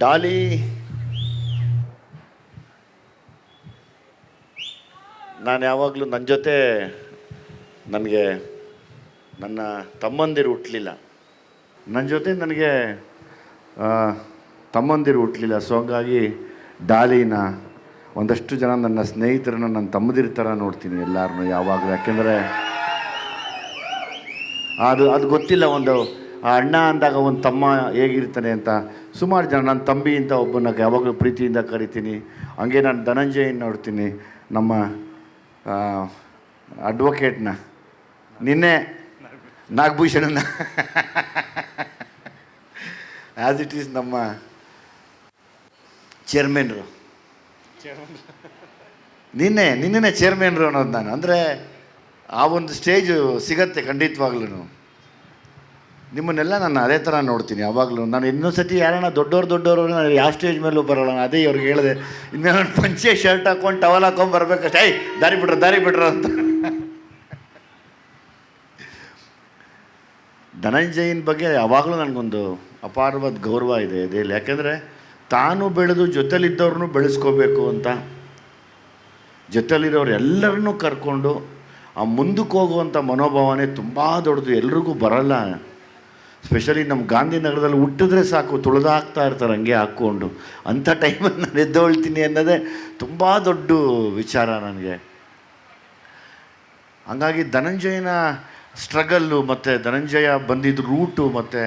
ಡಾಲಿ ನಾನು ಯಾವಾಗಲೂ ನನ್ನ ಜೊತೆ ನನಗೆ ನನ್ನ ತಮ್ಮಂದಿರು ಹುಟ್ಟಲಿಲ್ಲ, ನನ್ನ ಜೊತೆ ನನಗೆ ತಮ್ಮಂದಿರು ಹುಟ್ಟಲಿಲ್ಲ. ಸೊ ಹಂಗಾಗಿ ಡಾಲಿನ ಒಂದಷ್ಟು ಜನ ನನ್ನ ಸ್ನೇಹಿತರನ್ನ ನನ್ನ ತಮ್ಮದಿರ ಥರ ನೋಡ್ತೀನಿ ಎಲ್ಲರನ್ನೂ ಯಾವಾಗಲೂ. ಯಾಕೆಂದರೆ ಅದು ಗೊತ್ತಿಲ್ಲ, ಒಂದು ಅಣ್ಣ ಅಂದಾಗ ಒಂದು ತಮ್ಮ ಹೇಗಿರ್ತಾನೆ ಅಂತ. ಸುಮಾರು ಜನ ನನ್ನ ತಂಬಿ ಅಂತ ಒಬ್ಬನ ಯಾವಾಗಲೂ ಪ್ರೀತಿಯಿಂದ ಕರಿತೀನಿ. ಹಂಗೆ ನಾನು ಧನಂಜಯನ ನೋಡ್ತೀನಿ, ನಮ್ಮ ಅಡ್ವೊಕೇಟ್ನ, ನಿನ್ನೆ ನಾಗಭೂಷಣನ ಆ್ಯಸ್ ಇಟ್ ಈಸ್ ನಮ್ಮ ಚೇರ್ಮನ್ರು, ನಿನ್ನೆ ಚೇರ್ಮನ್ರು ಅನ್ನೋದು ನಾನು. ಅಂದರೆ ಆ ಒಂದು ಸ್ಟೇಜು ಸಿಗತ್ತೆ ಖಂಡಿತವಾಗ್ಲೂ. ನಿಮ್ಮನ್ನೆಲ್ಲ ನಾನು ಅದೇ ಥರ ನೋಡ್ತೀನಿ ಯಾವಾಗಲೂ. ನಾನು ಇನ್ನೊಂದು ಸತಿ ಯಾರನ್ನ ದೊಡ್ಡವರು ನಾನು ಯಾವ ಸ್ಟೇಜ್ ಮೇಲೂ ಬರೋಲ್ಲ. ಅದೇ ಅವ್ರಿಗೆ ಹೇಳಿದೆ, ಇನ್ನೇನು ಪಂಚೆ ಶರ್ಟ್ ಹಾಕ್ಕೊಂಡು ಟವಲ್ ಹಾಕೊಂಡು ಬರ್ಬೇಕಷ್ಟೇ, ದಾರಿ ಬಿಡ್ರ ಅಂತ. ಧನಂಜಯನ ಬಗ್ಗೆ ಯಾವಾಗಲೂ ನನಗೊಂದು ಅಪಾರವಾದ ಗೌರವ ಇದೆ ಇದೆಯಲ್ಲಿ. ಯಾಕೆಂದರೆ ತಾನು ಬೆಳೆದು ಜೊತೆಲಿದ್ದವ್ರನ್ನೂ ಬೆಳೆಸ್ಕೋಬೇಕು ಅಂತ, ಜೊತೆಲಿರೋರು ಎಲ್ಲರನ್ನೂ ಕರ್ಕೊಂಡು ಆ ಮುಂದಕ್ಕೆ ಹೋಗುವಂಥ ಮನೋಭಾವನೆ ತುಂಬ ದೊಡ್ಡದು. ಎಲ್ರಿಗೂ ಬರಲ್ಲ. ಸ್ಪೆಷಲಿ ನಮ್ಮ ಗಾಂಧಿನಗರದಲ್ಲಿ ಹುಟ್ಟಿದ್ರೆ ಸಾಕು, ತುಳಿದಾಕ್ತಾ ಇರ್ತಾರೆ ಹಂಗೆ ಹಾಕ್ಕೊಂಡು. ಅಂಥ ಟೈಮಲ್ಲಿ ನಾನು ಎದ್ದೊಳ್ತೀನಿ ಅನ್ನೋದೇ ತುಂಬ ದೊಡ್ಡ ವಿಚಾರ ನನಗೆ. ಹಂಗಾಗಿ ಧನಂಜಯನ ಸ್ಟ್ರಗಲ್ಲು ಮತ್ತು ಧನಂಜಯ ಬಂದಿದ್ದ ರೂಟು ಮತ್ತು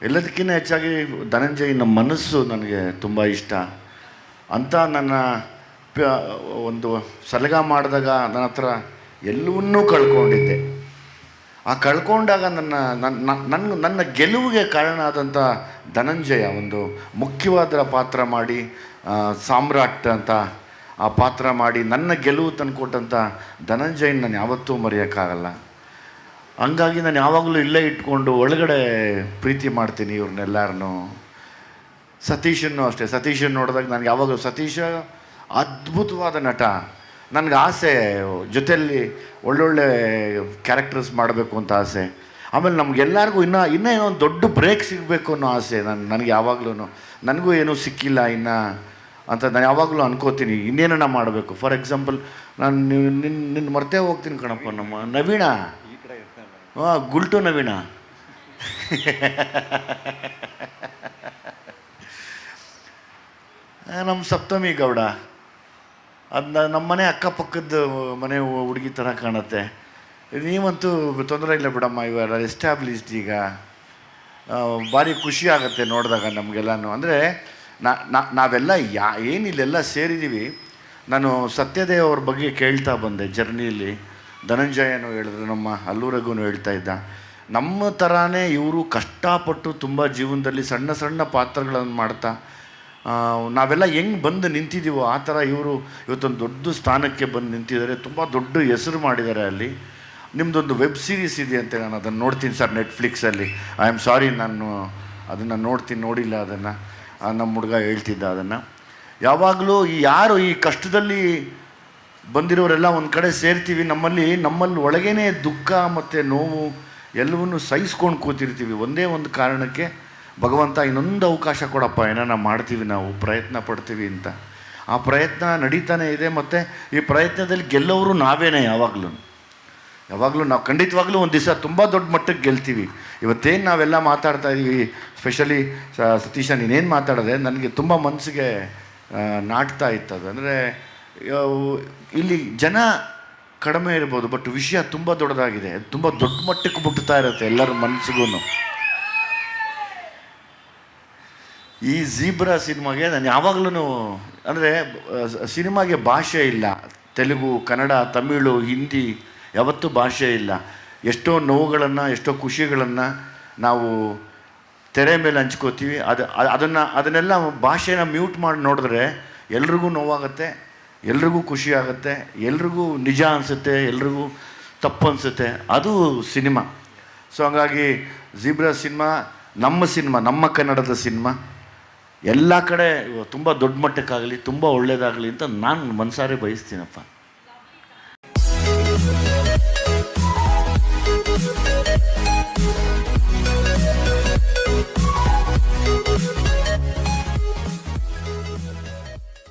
ಎಲ್ಲದಕ್ಕಿಂತ ಹೆಚ್ಚಾಗಿ ಧನಂಜಯನ ಮನಸ್ಸು ನನಗೆ ತುಂಬ ಇಷ್ಟ ಅಂತ. ನನ್ನ ಒಂದು ಸಲಗ ಮಾಡಿದಾಗ ನನ್ನ ಹತ್ರ ಎಲ್ಲವನ್ನೂ ಕಳ್ಕೊಂಡಿದ್ದೆ. ಆ ಕಳ್ಕೊಂಡಾಗ ನನ್ನ ಗೆಲುವಿಗೆ ಕಾರಣ ಆದಂಥ ಧನಂಜಯ ಒಂದು ಮುಖ್ಯವಾದ ಪಾತ್ರ ಮಾಡಿ, ಸಾಮ್ರಾಟ್ ಅಂತ ಆ ಪಾತ್ರ ಮಾಡಿ ನನ್ನ ಗೆಲುವು ತಂದುಕೊಟ್ಟಂಥ ಧನಂಜಯನ ನಾನು ಯಾವತ್ತೂ ಮರೆಯೋಕ್ಕಾಗಲ್ಲ. ಹಂಗಾಗಿ ನಾನು ಯಾವಾಗಲೂ ಇಲ್ಲೇ ಇಟ್ಕೊಂಡು ಒಳಗಡೆ ಪ್ರೀತಿ ಮಾಡ್ತೀನಿ ಇವ್ರನ್ನೆಲ್ಲರನ್ನೂ. ಸತೀಶನ್ನು ಅಷ್ಟೇ, ಸತೀಶನ್ನು ನೋಡಿದಾಗ ನನಗೆ ಯಾವಾಗಲೂ ಸತೀಶ ಅದ್ಭುತವಾದ ನಟ. ನನಗೆ ಆಸೆ ಜೊತೆಯಲ್ಲಿ ಒಳ್ಳೊಳ್ಳೆ ಕ್ಯಾರೆಕ್ಟರ್ಸ್ ಮಾಡಬೇಕು ಅಂತ ಆಸೆ. ಆಮೇಲೆ ನಮಗೆಲ್ಲರಿಗೂ ಇನ್ನೂ ಏನೋ ಒಂದು ದೊಡ್ಡ ಬ್ರೇಕ್ ಸಿಗಬೇಕು ಅನ್ನೋ ಆಸೆ ನನಗೆ ಯಾವಾಗಲೂ. ನನಗೂ ಏನೂ ಸಿಕ್ಕಿಲ್ಲ ಇನ್ನೂ ಅಂತ ನಾನು ಯಾವಾಗಲೂ ಅನ್ಕೋತೀನಿ, ಇನ್ನೇನ ಮಾಡಬೇಕು. ಫಾರ್ ಎಕ್ಸಾಂಪಲ್, ನಾನು ನಿನ್ನ ಮರ್ತೇ ಹೋಗ್ತೀನಿ ಕಣಪ್ಪ, ನಮ್ಮ ನವೀಣ, ಗುಲ್ಟು ನವೀಣ ನಮ್ಮ ಸಪ್ತಮಿ ಗೌಡ, ಅದನ್ನ ನಮ್ಮ ಮನೆ ಅಕ್ಕಪಕ್ಕದ ಮನೆ ಹುಡುಗಿ ಥರ ಕಾಣುತ್ತೆ. ನೀವಂತೂ ತೊಂದರೆ ಇಲ್ಲ ಬಿಡಮ್ಮ, ಇವೆಲ್ಲ ಎಸ್ಟಾಬ್ಲಿಷ್ಡ್ ಈಗ. ಭಾರಿ ಖುಷಿ ಆಗುತ್ತೆ ನೋಡಿದಾಗ ನಮಗೆಲ್ಲನೂ. ಅಂದರೆ ನಾವೆಲ್ಲ ಏನಿಲ್ಲೆಲ್ಲ ಸೇರಿದ್ದೀವಿ. ನಾನು ಸತ್ಯದೇವ್ ಅವ್ರ ಬಗ್ಗೆ ಕೇಳ್ತಾ ಬಂದೆ ಜರ್ನಿಯಲ್ಲಿ. ಧನಂಜಯನೂ ಹೇಳಿದ್ರು, ನಮ್ಮ ಅಲ್ಲೂರಗೂ ಹೇಳ್ತಾ ಇದ್ದ, ನಮ್ಮ ಥರನೇ ಇವರು ಕಷ್ಟಪಟ್ಟು ತುಂಬ ಜೀವನದಲ್ಲಿ ಸಣ್ಣ ಸಣ್ಣ ಪಾತ್ರಗಳನ್ನು ಮಾಡ್ತಾ ನಾವೆಲ್ಲ ಹೆಂಗೆ ಬಂದು ನಿಂತಿದ್ದೀವೋ ಆ ಥರ ಇವರು ಇವತ್ತೊಂದು ದೊಡ್ಡ ಸ್ಥಾನಕ್ಕೆ ಬಂದು ನಿಂತಿದ್ದಾರೆ. ತುಂಬ ದೊಡ್ಡ ಹೆಸರು ಮಾಡಿದ್ದಾರೆ ಅಲ್ಲಿ. ನಿಮ್ಮದೊಂದು ವೆಬ್ ಸೀರೀಸ್ ಇದೆ ಅಂತೆ, ನಾನು ಅದನ್ನು ನೋಡ್ತೀನಿ ಸರ್ ನೆಟ್ಫ್ಲಿಕ್ಸಲ್ಲಿ. ಐ ಆಮ್ ಸಾರಿ, ನಾನು ಅದನ್ನು ನೋಡಿಲ್ಲ ಅದನ್ನು. ನಮ್ಮ ಹುಡುಗ ಹೇಳ್ತಿದ್ದ ಅದನ್ನು. ಯಾವಾಗಲೂ ಯಾರು ಈ ಕಷ್ಟದಲ್ಲಿ ಬಂದಿರೋರೆಲ್ಲ ಒಂದು ಕಡೆ ಸೇರ್ತೀವಿ. ನಮ್ಮಲ್ಲಿ ಒಳಗೇನೆ ದುಃಖ ಮತ್ತು ನೋವು ಎಲ್ಲವನ್ನೂ ಸಹಿಸ್ಕೊಂಡು ಕೂತಿರ್ತೀವಿ. ಒಂದೇ ಒಂದು ಕಾರಣಕ್ಕೆ, ಭಗವಂತ ಇನ್ನೊಂದು ಅವಕಾಶ ಕೊಡಪ್ಪ, ಏನಾರ ಮಾಡ್ತೀವಿ, ನಾವು ಪ್ರಯತ್ನ ಪಡ್ತೀವಿ ಅಂತ. ಆ ಪ್ರಯತ್ನ ನಡೀತಾನೆ ಇದೆ. ಮತ್ತು ಈ ಪ್ರಯತ್ನದಲ್ಲಿ ಗೆಲ್ಲೋರು ನಾವೇನೇ. ಯಾವಾಗಲೂ ನಾವು ಖಂಡಿತವಾಗ್ಲೂ ಒಂದು ದಿವಸ ತುಂಬ ದೊಡ್ಡ ಮಟ್ಟಕ್ಕೆ ಗೆಲ್ತೀವಿ. ಇವತ್ತೇನು ನಾವೆಲ್ಲ ಮಾತಾಡ್ತಾ ಇದ್ದೀವಿ, ಸ್ಪೆಷಲಿ ಸತೀಶ ನೀನೇನು ಮಾತಾಡಿದೆ ನನಗೆ ತುಂಬ ಮನಸ್ಸಿಗೆ ನಾಟ್ತಾ ಇತ್ತು. ಅದು ಅಂದರೆ ಇಲ್ಲಿ ಜನ ಕಡಿಮೆ ಇರ್ಬೋದು, ಬಟ್ ವಿಷಯ ತುಂಬ ದೊಡ್ಡದಾಗಿದೆ, ತುಂಬ ದೊಡ್ಡ ಮಟ್ಟಕ್ಕೆ ಮುಟ್ತಾ ಇರುತ್ತೆ ಎಲ್ಲರ ಮನಸ್ಸಿಗೂ. ಈ ಝೀಬ್ರಾ ಸಿನಿಮಾಗೆ ನಾನು ಯಾವಾಗಲೂ, ಅಂದರೆ ಸಿನಿಮಾಗೆ ಭಾಷೆ ಇಲ್ಲ. ತೆಲುಗು, ಕನ್ನಡ, ತಮಿಳು, ಹಿಂದಿ ಯಾವತ್ತೂ ಭಾಷೆ ಇಲ್ಲ. ಎಷ್ಟೋ ನೋವುಗಳನ್ನು, ಎಷ್ಟೋ ಖುಷಿಗಳನ್ನು ನಾವು ತೆರೆ ಮೇಲೆ ಹಂಚ್ಕೋತೀವಿ. ಅದನ್ನೆಲ್ಲ ಭಾಷೆನ ಮ್ಯೂಟ್ ಮಾಡಿ ನೋಡಿದ್ರೆ ಎಲ್ರಿಗೂ ನೋವಾಗುತ್ತೆ, ಎಲ್ರಿಗೂ ಖುಷಿ ಆಗುತ್ತೆ, ಎಲ್ರಿಗೂ ನಿಜ ಅನಿಸುತ್ತೆ, ಎಲ್ರಿಗೂ ತಪ್ಪು ಅನಿಸುತ್ತೆ. ಅದು ಸಿನಿಮಾ. ಸೊ ಹಂಗಾಗಿ ಝೀಬ್ರಾ ಸಿನಿಮಾ ನಮ್ಮ ಕನ್ನಡದ ಸಿನಿಮಾ ಎಲ್ಲ ಕಡೆ ತುಂಬ ದೊಡ್ಡ ಮಟ್ಟಕ್ಕಾಗಲಿ, ತುಂಬ ಒಳ್ಳೆಯದಾಗಲಿ ಅಂತ ನಾನು ಮನಸಾರೆ ಬಯಸ್ತೀನಪ್ಪ.